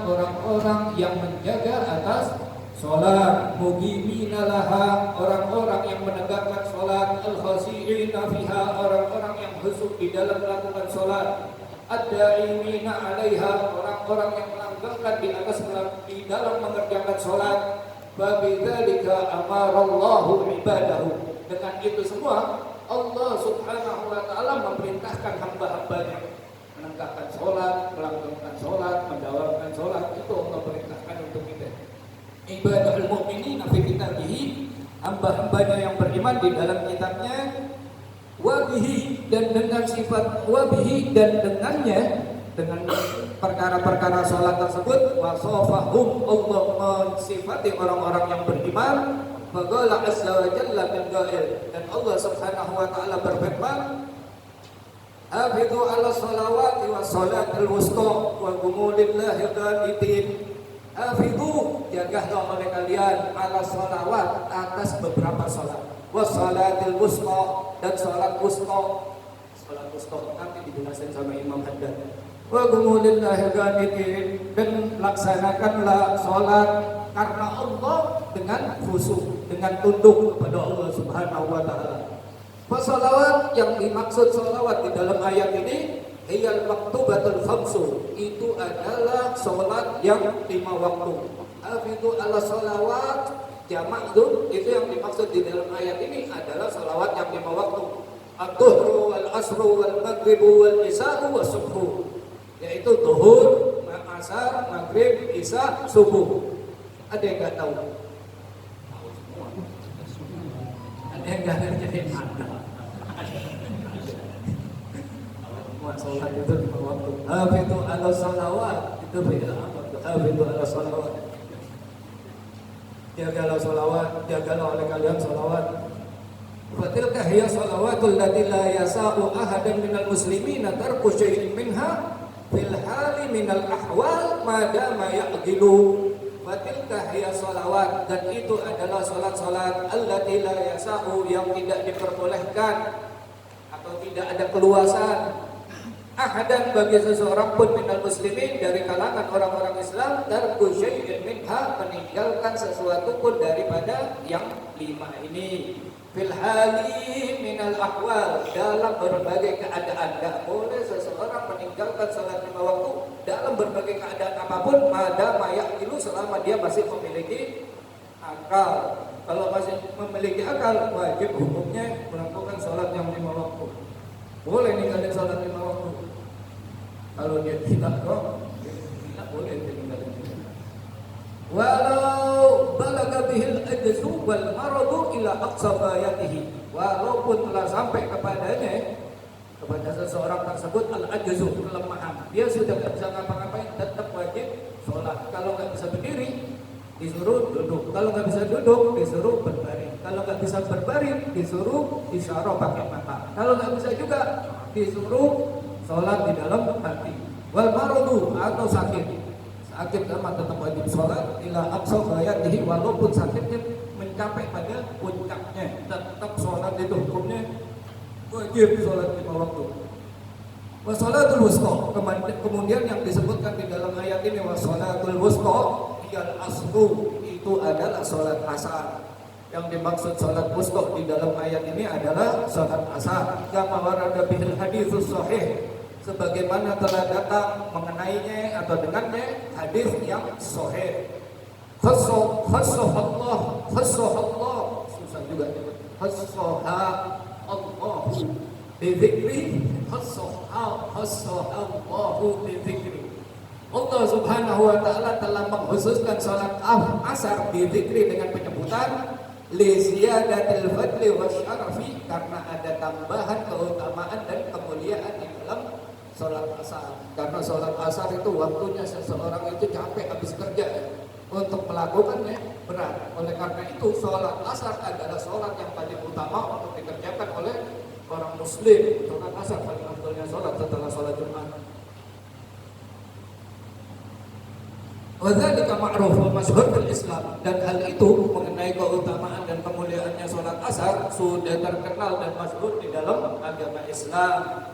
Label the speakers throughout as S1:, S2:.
S1: orang-orang yang menjaga atas salat, muqimina laha, orang-orang yang menegakkan salat, al-khashi'ina fiha, orang-orang yang khusyuk di dalam melakukan salat, ad-da'imina 'alaiha, orang-orang yang melanggengkan di atas di dalam mengerjakan salat. Fabidzalika amarallahu ibadahu. Dengan itu semua Allah Subhanahu wa taala memerintahkan hamba-hambanya menegakkan salat, melanggengkan salat, mendawamkan salat. Itu Allah perintahkan untuk kita. Ibadahul mu'minina fi kitabihi, hamba-hambanya yang beriman di dalam kitabnya, wabihi, dan dengan sifat wabihi, dan dengannya, dengan perkara-perkara salat tersebut, wasafahum, Allah mensifati orang-orang yang beriman. Faqala azza wa jalla min qail, dan Allah Subhanahu wa taala berfirman, hafizu ala salawati was salatil wusta wa qumu lillahi qanitin. Hafizu, jagalah oleh kalian ala salawat, atas beberapa salat, was salatil wusta, dan salat wusta. Salat wusta nanti dijelaskan sama Imam Haddad. Wa qumu lillahi qanitin, dan laksanakanlah salat karena Allah dengan khusyuk, dengan tunduk kepada Allah Subhanahu wa taala. Salawat, yang dimaksud salawat di dalam ayat ini, hiyal maktubatul khamsu, itu adalah salat yang 5 waktu. Hafizu ala salawat, jamak itu yang dimaksud di dalam ayat ini adalah salawat yang 5 waktu. Ad-dhuhru wal asru wal maghribu wal isya'u was subhu, yaitu zuhur, asar, maghrib, isya, subuh. Ada yang enggak tahu? Tahu semua. Ada yang enggak ngerjain? Semua salat itu 5 waktu. Hafizu ala salawat, itu beda apa? Hafizu ala salawat. Jagalah salawat, jagalah oleh kalian salawat. Fatilka hiya salawatul lati la yasa'u ahadan minal muslimina tarku syai'in minha fil hali minal ahwal madama ya'qilu. Fatilka hiya salawat, dan itu adalah salat-salat allati la yasa'u, yang tidak diperbolehkan atau tidak ada keluasan ahadan bagi seseorang pun minal muslimin, dari kalangan orang-orang Islam, tarku syai'in minha, meninggalkan sesuatu pun daripada yang 5 ini. Fil hali minal ahwal, dalam berbagai keadaan. Tidak boleh seseorang meninggalkan salat 5 waktu dalam berbagai keadaan apapun, madama yaqilu, selama dia masih memiliki akal. Kalau masih memiliki akal, wajib hukumnya melakukan salat yang 5 waktu. Boleh ninggalin salat 5 waktu. Kalau dia tidak kok, tidak boleh tinggalin. Walau balaga bihil ajzu wal maradu ila aqsa ghayatihi, walaupun telah sampai kepadanya, kepada seseorang tersebut al-ajzu, kelemahan, dia sudah tidak bisa ngapa-ngapain, tetap wajib sholat. Kalau nggak bisa berdiri, disuruh duduk. Kalau nggak bisa duduk, disuruh berbaring. Kalau nggak bisa berbaring, disuruh isyarah pakai mata. Kalau nggak bisa juga, disuruh sholat di dalam hati. Wal maradu, atau sakit sama tetap wajib sholat ila aqsa ghayatihi, walaupun sakitnya mencapai pada puncaknya, tetap sholat itu hukumnya wajib sholat 5 waktu. Wassalatul wusta, kemudian yang disebutkan di dalam ayat ini wassalatul wusta iyal asru, itu adalah sholat asar. Yang dimaksud sholat wusta di dalam ayat ini adalah sholat asar. Kama warada bihil haditsus sahih, sebagaimana telah datang mengenainya atau dengannya hadis yang sahih. Khassahallah, susah juga disebut. Khassaha Allahu bi dzikri, khassahallahu bi dzikri. Allah Subhanahu wa taala telah mengkhususkan salat asar bi dzikri, dengan penyebutan li ziyadatil fadli wasyarafi, karena ada tambahan keutamaan dan kemuliaan di dalam sholat asar. Karena sholat asar itu waktunya seseorang itu capek habis kerja ya, untuk melakukannya berat. Oleh karena itu sholat asar adalah sholat yang paling utama untuk dikerjakan oleh orang muslim. Sholat asar paling afdalnya sholat setelah sholat Jumat. Wadzalika ma'ruf wa masyhur fil Islam, dan hal itu mengenai keutamaan dan kemuliaannya sholat asar sudah terkenal dan masyhur di dalam agama Islam.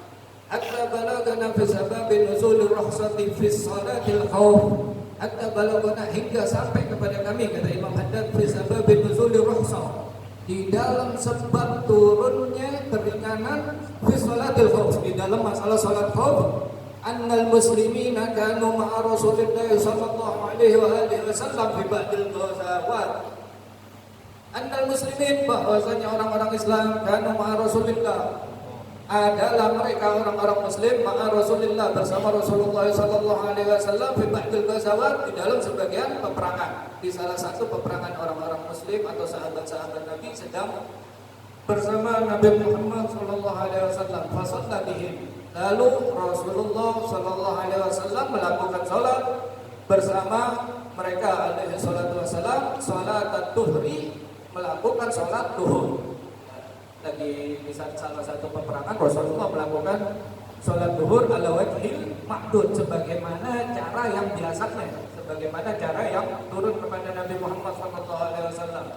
S1: Hatta balagana fi sababi nuzul rukhsati fi salatil khawf, hatta balagana, hingga sampai kepada kami, kata Imam Haddad, fi sababin nuzuli rukhsah, di dalam sebab turunnya keringanan fi salatil khauf, di dalam masalah salat khauf, annal muslimina kanu ma'a Rasulillah sallallahu alaihi wa alihi wasallam fi ba'dil ghazawat. Annal muslimin, bahwasanya orang-orang Islam, kanu ma'a Rasulillah, adalah mereka orang-orang muslim ma'a Rasulillah, bersama Rasulullah sallallahu alaihi wasallam fi ba'dil ghazawat, di dalam sebagian peperangan. Di salah satu peperangan orang-orang muslim atau sahabat-sahabat Nabi sedang bersama Nabi Muhammad sallallahu alaihi wasallam. Fa shalla bihim, lalu Rasulullah sallallahu alaihi wasallam melakukan salat bersama mereka alaihi salatu wasallam, salat duhri, melakukan salat duhur. Lagi di salah satu peperangan Rasulullah melakukan sholat duhur ala wajhil ma'dud, sebagaimana cara yang biasanya, sebagaimana cara yang turun kepada Nabi Muhammad SAW.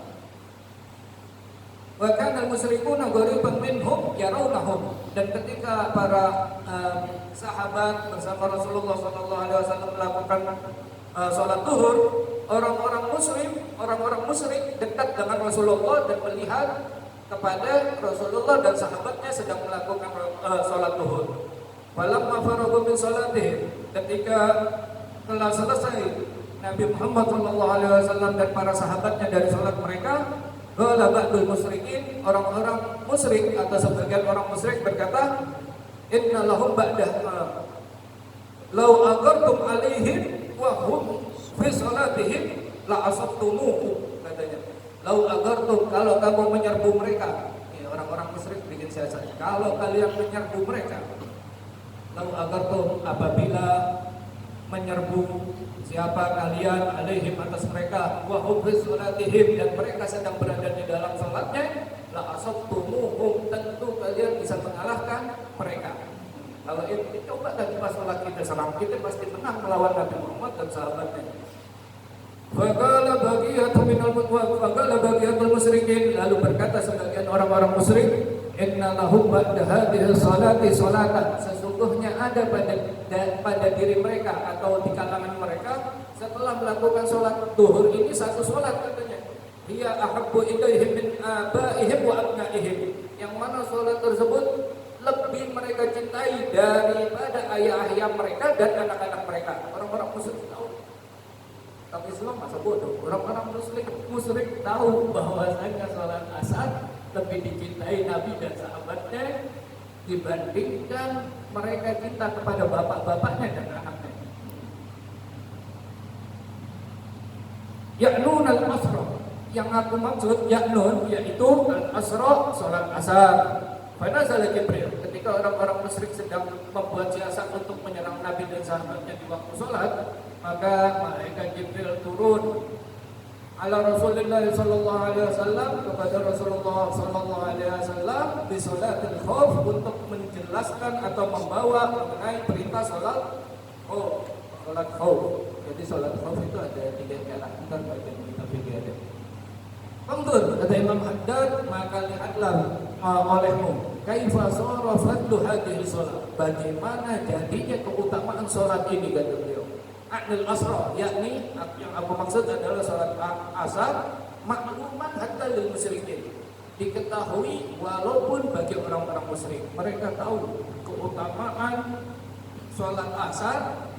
S1: Wa kana al-musyrikuna ghariban minhum yarawnahum, dan ketika para sahabat bersama Rasulullah SAW melakukan sholat duhur, orang-orang musyrik dekat dengan Rasulullah dan melihat kepada Rasulullah dan sahabatnya sedang melakukan sholat duhur. Falamma faragu min salatihim, ketika telah selesai Nabi Muhammad SAW dan para sahabatnya dari sholat mereka, qala ba'dul musyrikin, orang-orang musyrik atau sebagian orang musyrik berkata, inna lahum ba'dah law aqartum alaihim wa hum fi salatihim la asabtumuhu, katanya. Lau agartum, kalau kamu menyerbu mereka, ya, orang-orang musyrik bikin siasat, kalau kalian menyerbu mereka, lau agartum, apabila menyerbu siapa kalian alaihim, atas mereka, wa hum fi salatihim, dan mereka sedang berada di dalam salatnya, la asabtumuhum, tentu kalian bisa mengalahkan mereka. Kalau ini coba lagi pas salat kita serang, kita pasti menang melawan Nabi Muhammad dan sahabatnya. Faqala bagiyatul musyrikin, lalu berkata sebagian orang-orang musyrik, inna lahum ba'da hadhihi salati salatan, sesungguhnya ada pada diri mereka atau di kalangan mereka setelah melakukan salat duhur ini satu salat, katanya, hiya ahabbu ilaihim min abaihim wa abnaihim, yang mana salat tersebut lebih mereka cintai daripada ayah-ayah mereka dan anak-anak mereka. Orang-orang musyrik tahu, tapi Islam masa bodoh. Orang-orang musyrik tahu bahwasanya salat asar lebih dicintai Nabi dan sahabatnya dibandingkan mereka cinta kepada bapak-bapaknya dan anaknya. Ya'nun al-asra, yang aku maksud ya'nun yaitu al-asra, salat asar. Fanazala Jibril, ketika orang-orang musyrik sedang membuat siasat untuk menyerang Nabi dan sahabatnya di waktu salat, maka malaikat Jibril turun ala Rasulullah sallallahu alaihi wasallam, kepada Rasulullah sallallahu alaihi wasallam di salatul khauf, untuk menjelaskan atau membawa mengenai perintah salat khauf. Salat khauf. Jadi salat khauf itu ada 3 cara. Entar baca kita fikir. Fanzur, kata Imam Haddad, maka lihatlah olehmu kaifa sara fadlu hadhihi salat, bagaimana jadinya keutamaan salat ini, kata beliau. A'nil asra, yakni yang aku maksud adalah salat asar, makluman hatta lil musyrikin, diketahui walaupun bagi orang-orang musyrik. Mereka tahu keutamaan salat asar,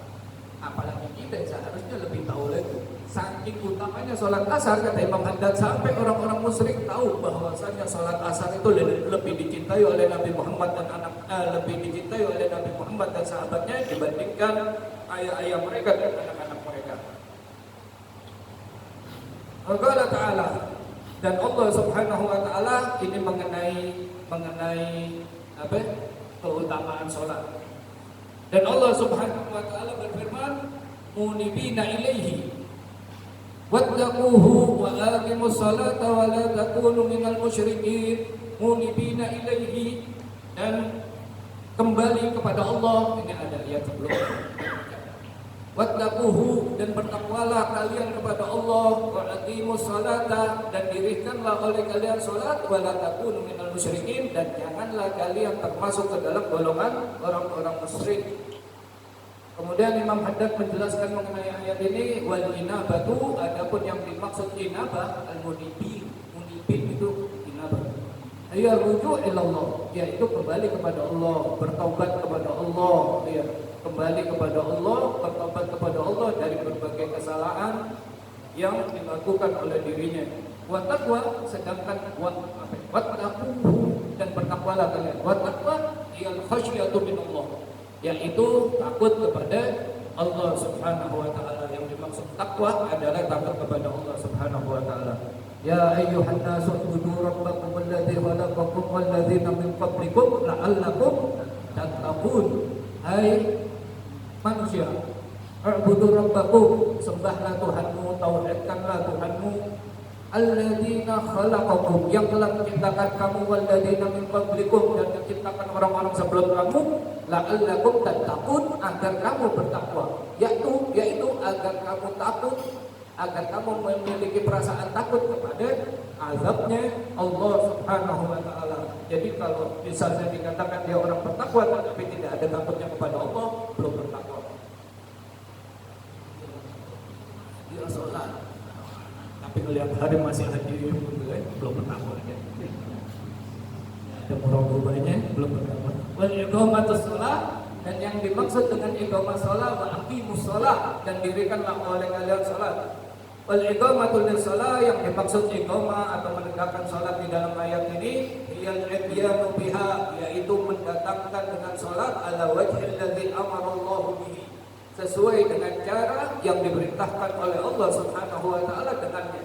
S1: apalagi kita seharusnya lebih tahu lagi. Saking utamanya salat asar, kata Imam Haddad, sampai orang-orang musyrik tahu bahwasanya salat asar itu lebih dicintai oleh Nabi Muhammad dan lebih dicintai oleh Nabi Muhammad dan sahabatnya dibandingkan ayah-ayah mereka dan anak-anak mereka. Allah Ta'ala, dan Allah Subhanahu wa Ta'ala ini mengenai apa? Keutamaan salat. Dan Allah Subhanahu wa Ta'ala berfirman, munibina ilaihi wattaquhu wa aqimus salata wa la takunu minal musyrikin, munibina ilaihi, dan kembali kepada Allah. Ini ada ayat sebelum. Wattaquhu, dan bertakwalah kalian kepada Allah, wa aqimus salata, dan dirikanlah oleh kalian salat, wa la takunu minal musyrikin, dan janganlah kalian termasuk ke dalam golongan orang-orang musyrik. Kemudian Imam Haddad menjelaskan mengenai ayat ini, wal inabatu, adapun yang dimaksud inabah al-munibin, munibin itu inabah. Ya rujuk ilallah, yaitu kembali kepada Allah, bertaubat kepada Allah, ya, kembali kepada Allah, bertaubat kepada Allah dari berbagai kesalahan yang dilakukan oleh dirinya. Wa taqwa, sedangkan wa taqwa dan bertakwalah kalian. Wa taqwa yal khasyatu minallah, yaitu takut kepada Allah Subhanahu wa taala. Yang dimaksud takwa adalah takut kepada Allah Subhanahu wa taala. Ya ayyuhan nasu ubudu rabbakum alladzi khalaqakum walladzina min qablikum la'allakum tattaqun. Hai manusia, ubudu rabbakum, sembahlah Tuhanmu, tauhidkanlah Tuhanmu, alladzina khalaqakum, yang telah menciptakan kamu, walladzina min qablikum, dan menciptakan orang-orang sebelum kamu, la'allakum tattaqun, agar kamu bertakwa, yaitu agar kamu takut, agar kamu memiliki perasaan takut kepada azabnya Allah Subhanahu wa taala. Jadi kalau misalnya dikatakan dia orang bertakwa tetapi tidak ada takutnya kepada Allah, belum bertakwa. Dia sholat tapi melihat hari masih hadir gitu kan, belum bertakwa ya. Ada muraqabahnya, belum bertakwa. Wal iqamatus shalah, dan yang dimaksud dengan iqamah shalah, wa aqimus shalah, dan dirikanlah oleh kalian salat. Wal iqamatul shalah, yang dimaksud iqamah atau menegakkan salat di dalam ayat ini, iyal ityanu biha, yaitu mendatangkan dengan salat ala wajhil ladzi amara Allah bihi, sesuai dengan cara yang diperintahkan oleh Allah Subhanahu wa taala dengannya.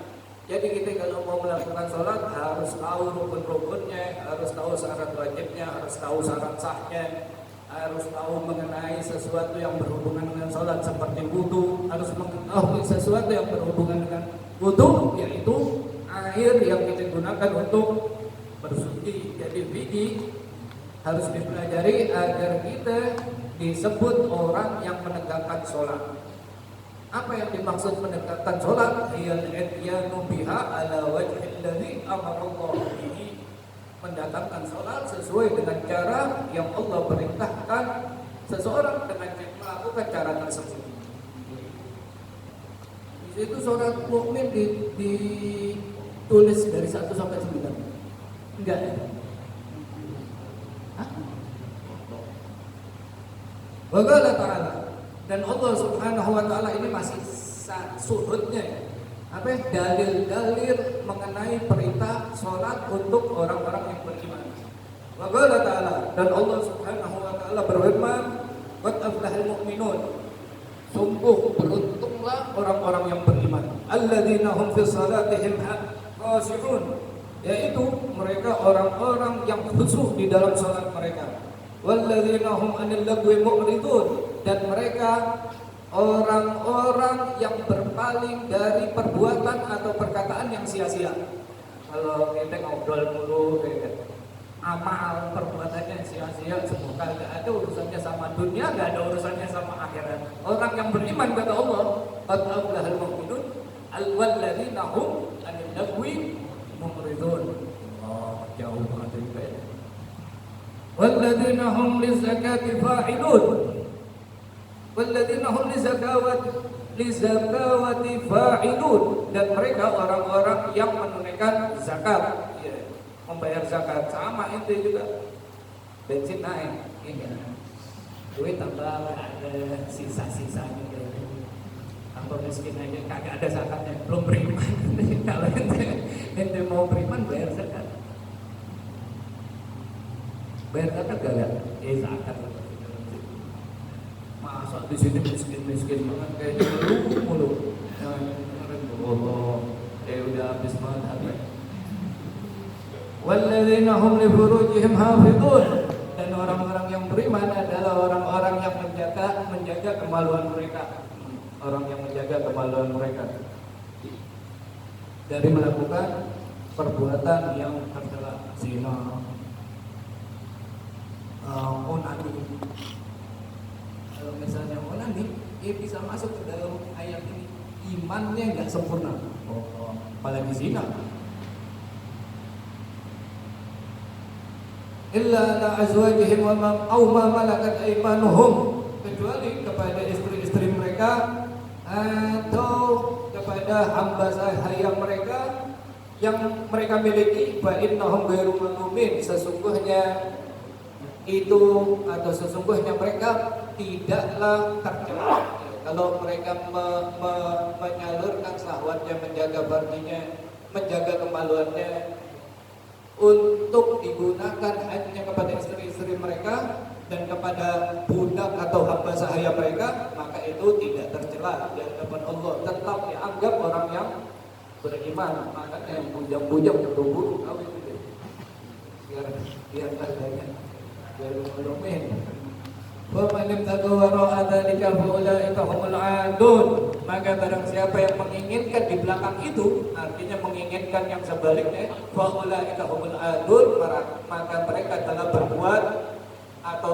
S1: Jadi kita kalau mau melakukan salat harus tahu rukun-rukunnya, harus tahu syarat wajibnya, harus tahu syarat sahnya, harus tahu mengenai sesuatu yang berhubungan dengan salat seperti wudu, harus mengetahui sesuatu yang berhubungan dengan wudu, yaitu air yang kita gunakan untuk bersuci. Jadi fikih harus dipelajari agar kita disebut orang yang menegakkan salat. Apa yang dimaksud menegakkan salat? Iyal ityanu biha ala wajhil ladzi amara Allah bihi, mendatangkan salat sesuai dengan cara yang Allah perintahkan seseorang dengan melakukan cara tersebut. Di situ surat mukmin ditulis dari 1 sampai 9. Enggak ya? Wa qala ta'ala, dan Allah Subhanahu wa taala ini masih surutnya apa dalil-dalil mengenai perintah salat untuk orang-orang yang beriman. Wa qala ta'ala, dan Allah Subhanahu wa taala berfirman, qad aflahal mu'minun, sungguh beruntunglah orang-orang yang beriman, alladzina hum fi salatihim khashi'un, yaitu mereka orang-orang yang khusyuk di dalam salat mereka, walladzina hum 'anil lagwi mu'ridun, dan mereka orang-orang yang berpaling dari perbuatan atau perkataan yang sia-sia. Kalau kita ngobrol mulu, amal perbuatannya sia-sia, semoga gak ada urusannya sama dunia, gak ada urusannya sama akhirat. Orang yang beriman kata Allah, qad aflahal mu'minun walladzina hum 'anil lagwi mu'ridun. Oh, jauh banget dari walladzina hum lizakati fa'ilun, walladzina hum lizakawati fa'ilun, dan mereka orang-orang yang menunaikan zakat, ya, membayar zakat. Sama itu juga, bensin naik, ya, duit tambah ada sisa-sisanya, tambah miskin aja kagak ada zakatnya, belum beriman. Kalau ente mau beriman bayar zakat, bayar zakat gak? Zakat. Masa di sini miskin banget kayaknya mulu. Allah, udah habis banget harta. Walladzina hum li furujihim hafizun, dan orang-orang yang beriman adalah orang-orang yang menjaga kemaluan mereka. Orang yang menjaga kemaluan mereka dari melakukan perbuatan yang tercela, zina, onani. Kalau misalnya onani, bisa masuk ke dalam ayat ini. Imannya nggak sempurna, apalagi zina. Illa la azwajihim wa ma malakat aymanuhum, kecuali kepada istri-istri mereka atau kepada hamba sahaya mereka yang mereka miliki. Fa innahum ghairu malumin, sesungguhnya itu atau sesungguhnya mereka tidaklah tercela kalau mereka menyalurkan syahwatnya, menjaga farjinya, menjaga kemaluannya untuk digunakan hanya kepada istri-istri mereka dan kepada budak atau hamba sahaya mereka, maka itu tidak tercela di hadapan Allah, tetap dianggap orang yang beriman. Makanya yang bujang-bujang buru-buru kawin itu biar harganya biar lumayan. Wa man ibtagha wara'a dzalika fa ulaika humul 'adun. Maka barang siapa yang menginginkan di belakang itu, artinya menginginkan yang sebaliknya, fa ulaika humul 'adun, maka mereka telah berbuat atau